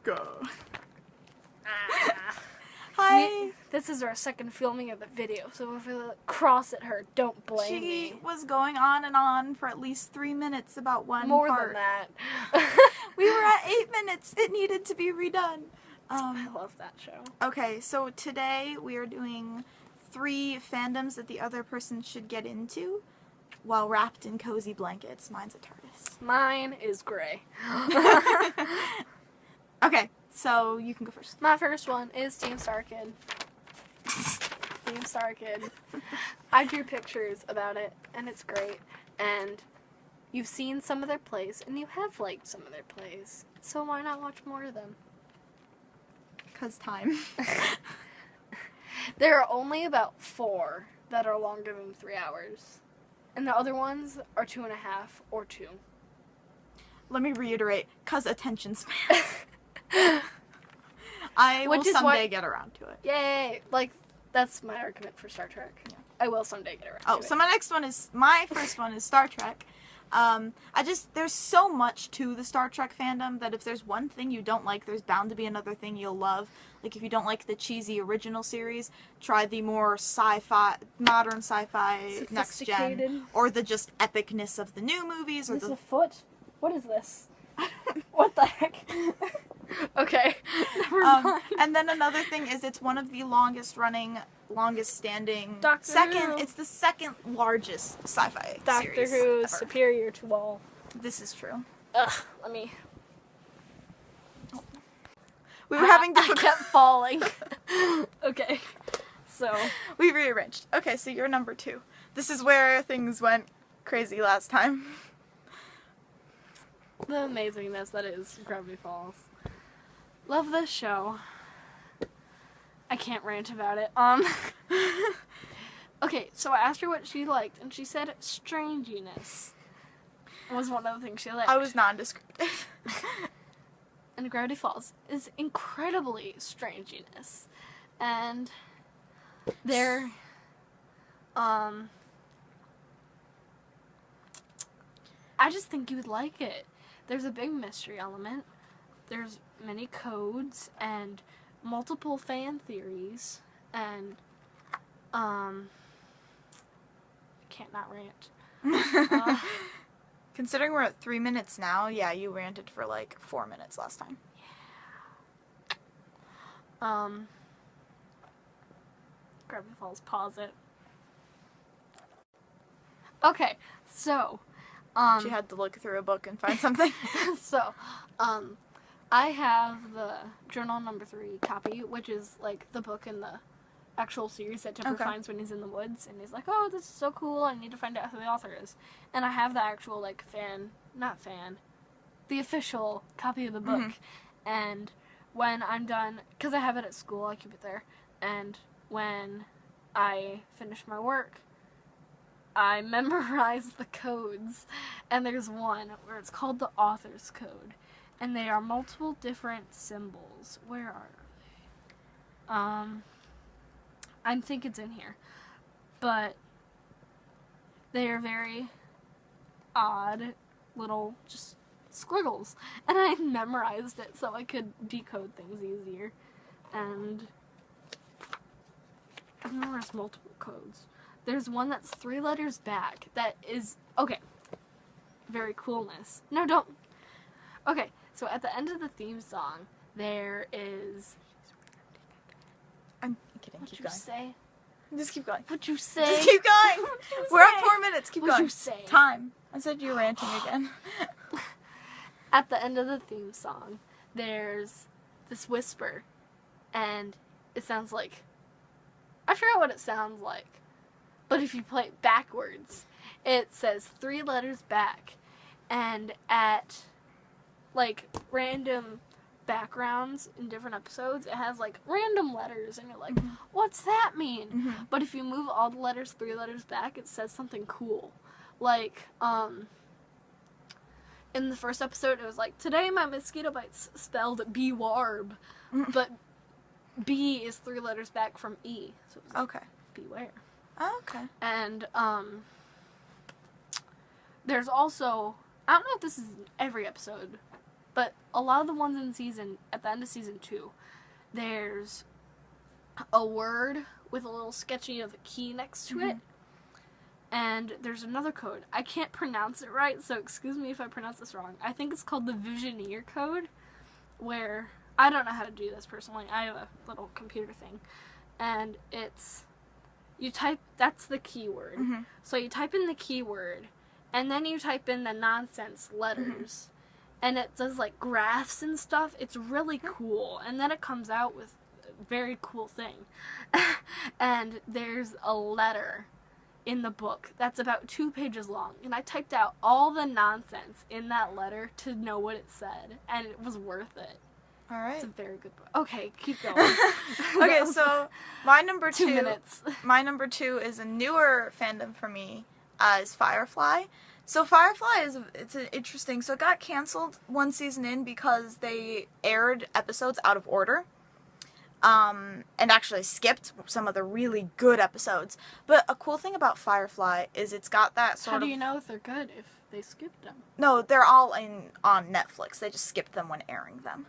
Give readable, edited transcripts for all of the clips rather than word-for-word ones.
Go. Hi. This is our second filming of the video, so if I look cross at her, don't blame She me. was going on and on for at least 3 minutes about one More part. than that. We were at 8 minutes. It needed to be redone. I love that show. Okay, so today we are doing 3 fandoms that the other person should get into while wrapped in cozy blankets. Mine's a TARDIS. Mine is gray. Okay, so you can go first. My first one is Team Star Kid. Team Star Kid. I drew pictures about it, and it's great. And you've seen some of their plays, and you have liked some of their plays. So why not watch more of them? 'Cause time. There are only about 4 that are longer than 3 hours. And the other ones are 2.5 or 2. Let me reiterate, 'cause attention span. I will Which is someday why- get around to it. Yay! Like, that's my argument for Star Trek. Yeah. I will someday get around Oh, to so it. my first one is Star Trek. There's so much to the Star Trek fandom that if there's one thing you don't like, there's bound to be another thing you'll love. Like, if you don't like the cheesy original series, try the more modern sci-fi next gen, Sophisticated. or the just epicness of the new movies, or Is this the a foot? What is this? What the heck? Okay. Never mind. and then another thing is it's one of the longest standing Doctor Who. It's the second largest sci-fi Doctor series Who is ever. superior to all. This is true. Ugh, let me. We were having I difficulty. kept falling. Okay. So. We rearranged. Okay, so you're number 2. This is where things went crazy last time. The amazingness that is Gravity Falls. Love this show. I can't rant about it. Okay, so I asked her what she liked, and she said stranginess was one of the things she liked. I was non-descriptive. And Gravity Falls is incredibly stranginess. And they're, I just think you would like it. There's a big mystery element. There's many codes and multiple fan theories. And, can't not rant. Considering we're at 3 minutes now, yeah, you ranted for like 4 minutes last time. Gravity Falls, pause it. Okay, so, She had to look through a book and find something. so, I have the journal number 3 copy, which is like the book in the actual series that Tipper Okay. finds when he's in the woods, and he's like, oh, this is so cool, I need to find out who the author is. And I have the actual, like, the official copy of the book. Mhm. And when I'm done, because I have it at school, I keep it there, and when I finish my work, I memorize the codes, and there's one where it's called the author's code, and they are multiple different symbols. Where are they? I think it's in here, but they are very odd little just squiggles, and I memorized it so I could decode things easier, and I've memorized multiple codes. There's one that's 3 letters back that is, okay, very coolness. No, don't. Okay, so at the end of the theme song, there is, I'm kidding, what'd keep you going. say? Just keep going. What'd you say? Just keep going! What'd you We're say? at 4 minutes, keep What'd going. you say? Time. I said you're ranting again. At the end of the theme song, there's this whisper, and it sounds like, I forgot what it sounds like, but if you play it backwards, it says 3 letters back, and at, like, random backgrounds in different episodes, it has, like, random letters, and you're like, what's that mean? Mhm. But if you move all the letters 3 letters back, it says something cool. Like, in the first episode, it was like, today my mosquito bites spelled B-warb, but B is 3 letters back from E, so it was like, Okay. beware. Okay. And, there's also, I don't know if this is in every episode, But a lot of the ones at the end of season 2, there's a word with a little sketchy of a key next to it. And there's another code. I can't pronounce it right, so excuse me if I pronounce this wrong. I think it's called the Visioneer code, where I don't know how to do this personally. I have a little computer thing. And it's, that's the keyword. So you type in the keyword, and then you type in the nonsense letters. And it does, like, graphs and stuff. It's really cool. And then it comes out with a very cool thing. And there's a letter in the book that's about 2 pages long, and I typed out all the nonsense in that letter to know what it said, and it was worth it. All right. It's a very good book. Okay, keep going. Okay, so my number 2 minutes. My number 2 is a newer fandom for me, is Firefly. So Firefly it's an interesting. So it got canceled one season in because they aired episodes out of order. And actually skipped some of the really good episodes. But a cool thing about Firefly is it's got that sort of... How do you know if they're good if they skipped them? No, they're all on Netflix. They just skipped them when airing them.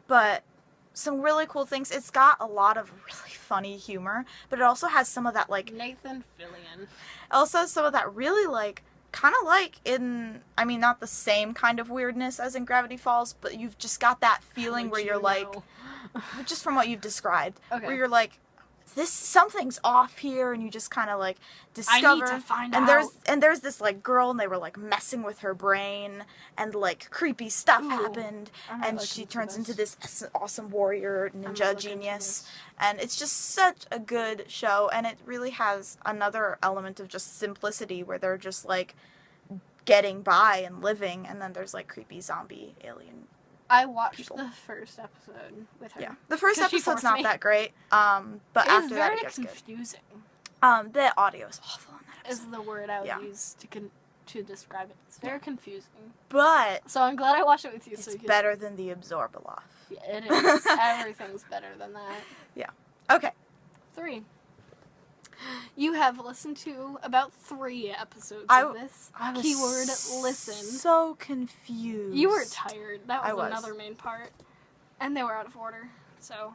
But some really cool things. It's got a lot of really funny humor, but it also has some of that, like... Nathan Fillion. Also has some of that really, like... kind of like in, I mean, not the same kind of weirdness as in Gravity Falls, but you've just got that feeling where you're like, just from what you've described, where you're like, something's off here, and you just kind of like discover. I need to find out. There's this like girl, and they were like messing with her brain, and like creepy stuff happened, and she turns into this awesome warrior ninja genius, and it's just such a good show, and it really has another element of just simplicity where they're just like getting by and living, and then there's like creepy zombie alien. I watched the first episode with her. Yeah, the first episode's not that great, but after that it gets confusing. Good. The audio is awful in that episode. Is the word I would use to describe it. It's very confusing. But so I'm glad I watched it with you. It's better than the Absorbaloff. Yeah, it is. Everything's better than that. Yeah. Okay. 3. You have listened to about 3 episodes of this. I was Keyword listen. So confused. You were tired. That was another main part. And they were out of order. So,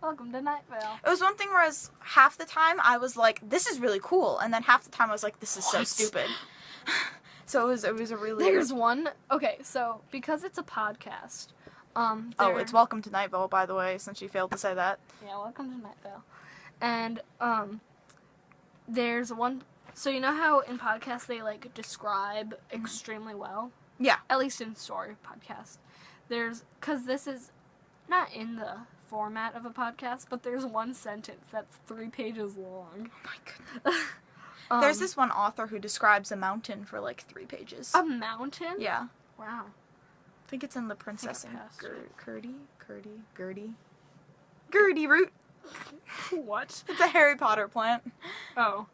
welcome to Night Vale. It was one thing where half the time I was like, this is really cool. And then half the time I was like, this is so stupid. So it was a really... There's one... Okay, so, because it's a podcast... it's Welcome to Night Vale, by the way, since you failed to say that. Yeah, Welcome to Night Vale. And, there's one... So, you know how in podcasts they, like, describe extremely well? Yeah. At least in story podcast. Because this is not in the format of a podcast, but there's one sentence that's 3 pages long. Oh, my goodness. There's this one author who describes a mountain for, like, 3 pages. A mountain? Yeah. Wow. I think it's in The Princess and Gertie root. What? It's a Harry Potter plant. Oh.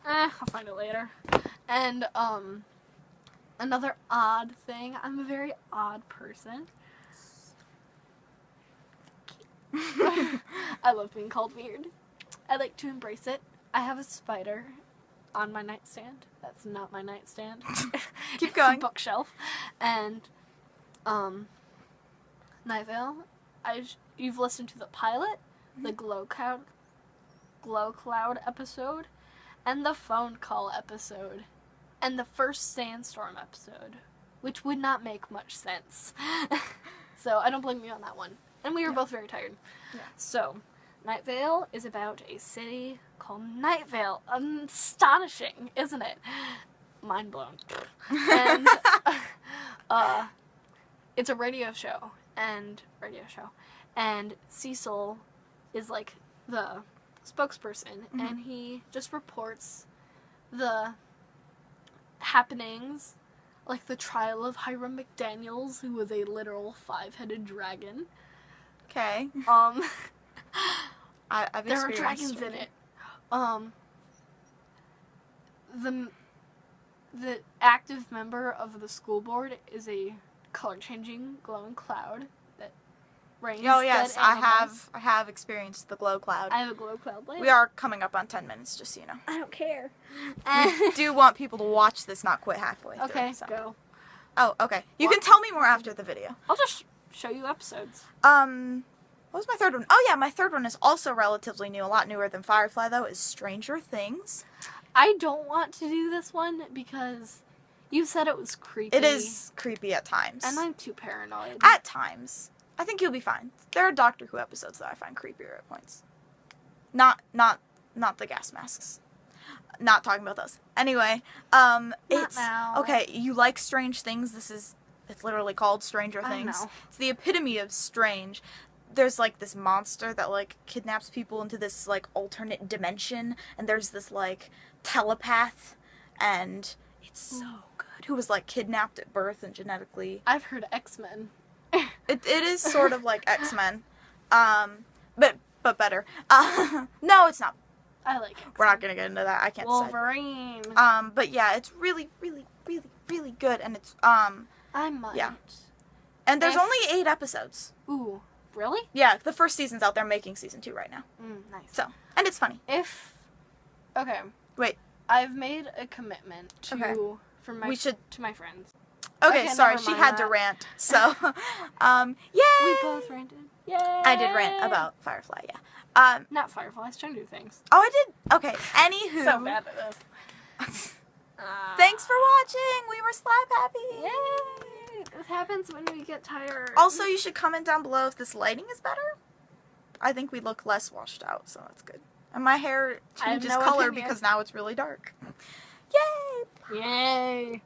I'll find it later. And, another odd thing. I'm a very odd person. I love being called weird. I like to embrace it. I have a spider on my nightstand. That's not my nightstand. Keep going. It's a bookshelf. And, Night Vale, you've listened to the pilot, the Glow Cloud episode, and the phone call episode, and the first sandstorm episode, which would not make much sense. So I don't blame you on that one. And we were both very tired. Yeah. So, Night Vale is about a city called Night Vale. Astonishing, isn't it? Mind blown. And it's a radio show. And Cecil is like the spokesperson, and he just reports the happenings, like the trial of Hiram McDaniels, who was a literal 5-headed dragon. Okay. I've there are dragons in it. The active member of the school board is a color-changing glowing cloud that rains Oh yes, dead animals. I have experienced the glow cloud. I have a glow cloud lamp. We are coming up on 10 minutes, just so you know. I don't care. We do want people to watch this, not quit halfway through. Okay, so. go. Oh, okay. You What? can tell me more after the video. I'll just show you episodes. What was my third one? Oh yeah, my third one is also relatively new, a lot newer than Firefly though, is Stranger Things. I don't want to do this one because you said it was creepy. It is creepy at times. And I'm too paranoid. At times. I think you'll be fine. There are Doctor Who episodes that I find creepier at points. Not the gas masks. Not talking about those. Anyway, it's now. okay, you like Strange Things. It's literally called Stranger Things. know. It's the epitome of strange. There's like this monster that like kidnaps people into this like alternate dimension, and there's this like telepath, and it's so good, who was like kidnapped at birth and genetically. I've heard X-Men. It is sort of like X-Men, but better. No, it's not. I like X-Men. We're not gonna get into that. I can't Wolverine. say. But yeah, it's really, really, really, really good, and it's I might. yeah. And there's only 8 episodes. Ooh, really? Yeah, the first season's out. They're making season 2 right now. Nice. So, and it's funny. Okay. Wait. I've made a commitment to to my friends. Okay, sorry, never she mind had to that. rant. So, yay! We both ranted. Yay! I did rant about Firefly. Yeah. Not Firefly, Stranger Things. Oh, I did. Okay. Anywho. So bad at this. Thanks for watching. We were slap happy. Yay! This happens when we get tired. Also, you should comment down below if this lighting is better. I think we look less washed out, so that's good. And my hair I have changes no color opinion. because now it's really dark. Yay! Yay!